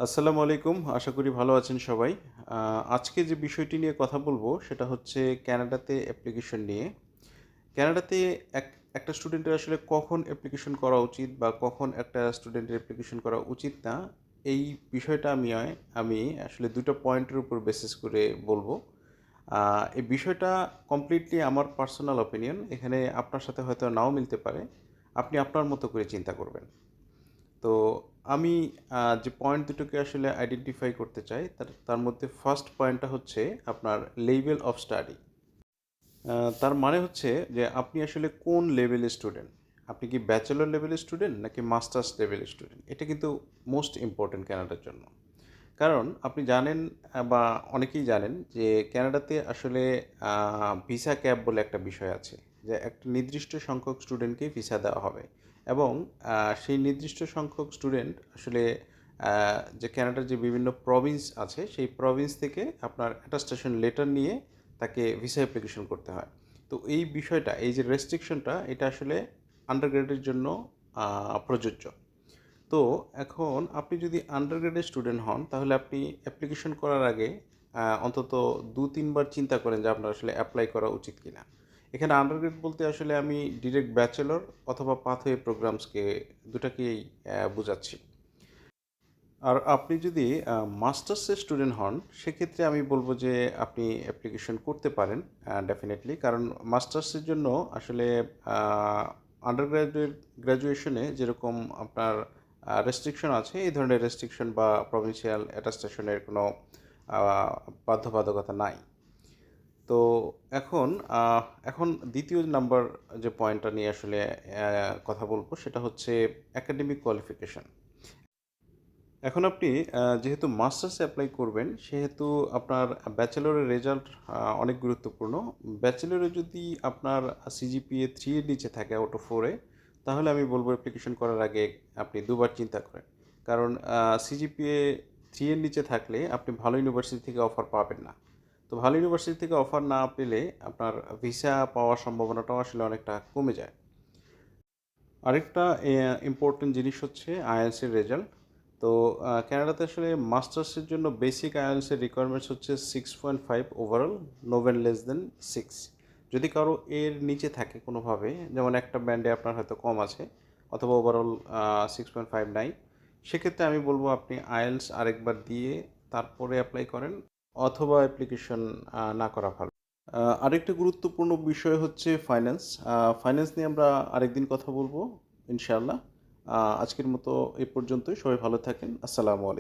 আসসালামু আলাইকুম। আশা করি ভালো আছেন সবাই। আজকে যে বিষয়টি নিয়ে কথা বলবো সেটা হচ্ছে কানাডাতে অ্যাপ্লিকেশন নিয়ে। কানাডাতে এক একটা স্টুডেন্টের আসলে কখন অ্যাপ্লিকেশন করা উচিত বা কখন একটা স্টুডেন্টের অ্যাপ্লিকেশন করা উচিত না, এই বিষয়টা আমি আসলে ২ টা পয়েন্টের উপর বেসিস করে বলবো। এই বিষয়টা কমপ্লিটলি আমার পার্সোনাল অপিনিয়ন। এখানে আপনার সাথে হয়তো নাও মিলতে পারে। আপনি আপনার মতো করে চিন্তা করবেন। তো আমি যে পয়েন্ট দুটোকে আসলে আইডেন্টিফাই করতে চাই তার মধ্যে ফার্স্ট পয়েন্টটা হচ্ছে আপনার লেভেল অফ স্টাডি। তার মানে হচ্ছে যে আপনি আসলে কোন লেভেলের স্টুডেন্ট। আপনি কি ব্যাচেলর লেভেলের স্টুডেন্ট নাকি মাস্টার্স লেভেলের স্টুডেন্ট, এটা কিন্তু মোস্ট ইম্পর্ট্যান্ট কানাডার জন্য। কারণ আপনি জানেন বা অনেকেই জানেন যে কানাডাতে আসলে ভিসা ক্যাপ বলে একটা বিষয় আছে, যে একটা নির্দিষ্ট সংখ্যক স্টুডেন্টকেই ভিসা দেওয়া হবে এবং সেই নির্দিষ্ট সংখ্যক স্টুডেন্ট আসলে যে কানাডার যে বিভিন্ন প্রভিন্স আছে সেই প্রভিন্স থেকে আপনার অ্যাটাস্টেশন লেটার নিয়ে তাকে ভিসা অ্যাপ্লিকেশন করতে হয়। তো এই বিষয়টা, এই যে রেস্ট্রিকশনটা, এটা আসলে আন্ডারগ্রেডের জন্য প্রযোজ্য। তো এখন আপনি যদি আন্ডারগ্রেডের স্টুডেন্ট হন তাহলে আপনি অ্যাপ্লিকেশন করার আগে অন্তত ২-৩ বার চিন্তা করেন যে আপনার আসলে অ্যাপ্লাই করা উচিত কিনা। এখানে আন্ডারগ্রেড বলতে আসলে আমি ডিরেক্ট ব্যাচেলর অথবা পাথওয়ে প্রোগ্রামসকে দুটাকেই বুঝাচ্ছি। আর আপনি যদি মাস্টার্সের স্টুডেন্ট হন সেক্ষেত্রে আমি বলবো যে আপনি অ্যাপ্লিকেশন করতে পারেন ডেফিনেটলি, কারণ মাস্টার্সের জন্য আসলে আন্ডার গ্র্যাজুয়েশনে যেরকম আপনার রেস্ট্রিকশন আছে, এই ধরনের রেস্ট্রিকশন বা প্রভিন্সিয়াল অ্যাটাস্টেশনের কোনো বাধ্যবাধকতা নাই। তো এখন এখন দ্বিতীয় নাম্বার যে পয়েন্টটা নিয়ে আসলে কথা বলবো সেটা হচ্ছে একাডেমিক কোয়ালিফিকেশন। এখন আপনি যেহেতু মাস্টার্সে অ্যাপ্লাই করবেন সেহেতু আপনার ব্যাচেলরের রেজাল্ট অনেক গুরুত্বপূর্ণ। ব্যাচেলরে যদি আপনার সিজিপিএ 3 এর নিচে থাকে আউট অফ 4 তাহলে আমি বলবো অ্যাপ্লিকেশন করার আগে আপনি দুবার চিন্তা করেন। কারণ সিজিপিএ 3 এর নিচে থাকলে আপনি ভালো ইউনিভার্সিটি থেকে অফার পাবেন না। তো ভালো ইউনিভার্সিটি থেকে অফার না পেলে আপনার ভিসা পাওয়ার সম্ভাবনাটাও আসলে অনেকটা কমে যায়। আরেকটা ইম্পর্টেন্ট জিনিস হচ্ছে আইএলটিএস এর রেজাল্ট। তো কানাডাতে আসলে মাস্টার্সের জন্য বেসিক আইএলটিএস এর রিকোয়ারমেন্টস হচ্ছে 6.5 overall, no when less than 6। যদি কারো এর নিচে থাকে কোনোভাবে, যেমন একটা ব্যান্ডে আপনার হয়তো কম আছে অথবা ওভারঅল 6.5 নাই, সেক্ষেত্রে আমি বলবো আপনি আইএলটিএস আরেকবার দিয়ে তারপরে অ্যাপ্লাই করেন অথবা অ্যাপ্লিকেশন না করা ভালো। আরেকটা গুরুত্বপূর্ণ বিষয় হচ্ছে ফাইন্যান্স। ফাইন্যান্স নিয়ে আমরা আরেকদিন কথা বলবো ইনশাআল্লাহ। আজকের মতো এ পর্যন্তই। সবাই ভালো থাকেন। আসসালামু আলাইকুম।